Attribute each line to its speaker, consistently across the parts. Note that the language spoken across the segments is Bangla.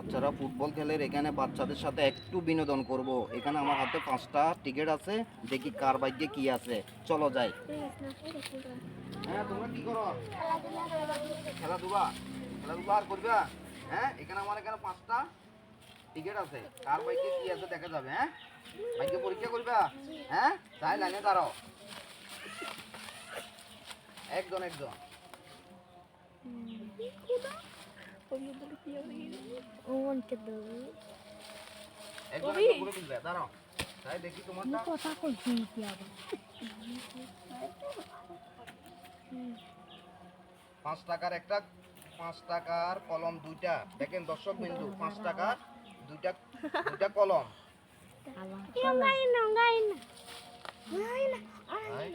Speaker 1: বাচ্চারা ফুটবল খেলে, এখানে বাচ্চাদের সাথে একটু বিনোদন করব। এখানে আমার হাতে 5টা টিকিট আছে, দেখি কার ভাগ্যে কি আছে। চলো যাই। হ্যাঁ, তোমরা কি করো? খেলাধুলা খেলাধুলা আর করবা? হ্যাঁ, এখানে 5টা টিকিট আছে, কার ভাগ্যে কি আছে দেখা যাবে। হ্যাঁ, ভাগ্য পরীক্ষা করবা? হ্যাঁ, তাই লাইনে দাঁড়াও, একজন একজন। দাঁড়াও, তাই দেখি তোমারটা।
Speaker 2: কথা কইছি কি আবার
Speaker 1: 5 টাকার একটা 5 টাকার কলম দুইটা। দেখেন দর্শক বিন্দু, 5 টাকার দুইটা দুইটা কলম। ভাই,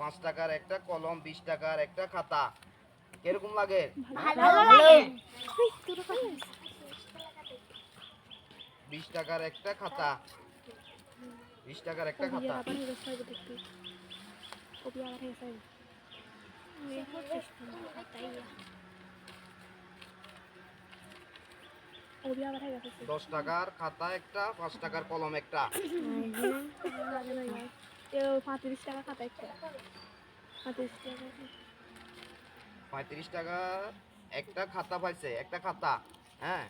Speaker 1: 5 টাকার একটা কলম, 20 টাকার একটা খাতা। কিরকম লাগে?
Speaker 2: ভালো লাগে
Speaker 1: 20 টাকার একটা খাতা, 20 টাকার একটা খাতা। দশ টাকার খাতা একটা, 5 টাকার কলম একটা।
Speaker 2: 35 টাকা খাতা একটা
Speaker 1: 35 টাকার একটা খাতা পাইছে, একটা খাতা। হ্যাঁ,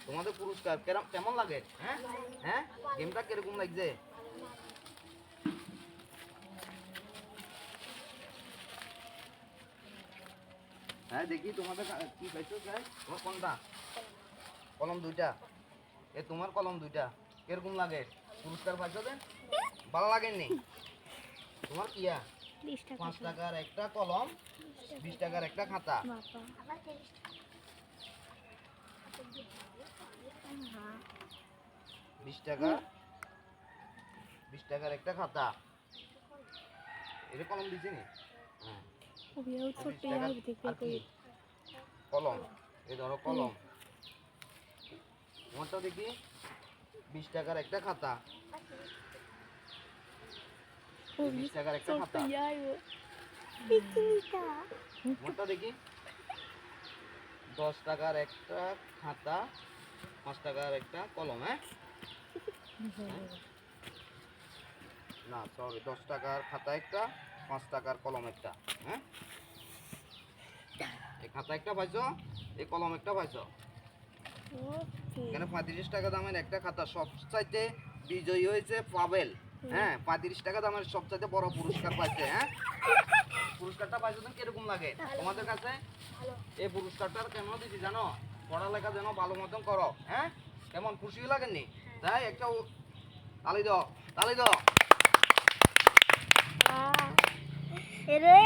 Speaker 1: তোমাদের পুরস্কার কেমন লাগে? হ্যাঁ হ্যাঁ, গেমটা কিরকম লাগছে? হ্যাঁ, দেখি তোমাদের কি পাইছো। তোমার কোনটা? কলম দুইটা। এ তোমার কলম দুইটা। কিরকম লাগে? পুরস্কার পাইছো? ভালো লাগেনি? তোমার কিয়া 5 টাকার একটা কলম, 20 টাকার একটা খাতা। 20 টাকা, 20 টাকার একটা খাতা। এটা কলম দিছে নি? হ্যাঁ, কলম। এই ধরো কলম। তোমারটা দেখি 20 টাকার একটা খাতা, 20 টাকার একটা খাতা। তোমারটা দেখি 10 টাকার একটা খাতা, 5 টাকার একটা কলম। হ্যাঁ, না সরি, 10 টাকার খাতা একটা, 5 টাকার কলম একটা। হ্যাঁ, এই খাতা একটা পাইছো, এই কলম একটা পাইছো। এখানে 35 টাকা দামের একটা খাতা। সবচাইতে বিজয়ী হয়েছে পাবেল। হ্যাঁ, 35 টাকা দামের সবচাইতে বড় পুরস্কার পাইছে। হ্যাঁ, পুরস্কারটা পাইছো তো কিরকম লাগে তোমাদের কাছে? এই পুরস্কারটা কেন দিছি জানো? পড়ালেখা যেন ভালো মতন করো। হ্যাঁ, কেমন খুশি লাগেননি? তাই একটা তালি দাও, তালি দাও।
Speaker 2: রে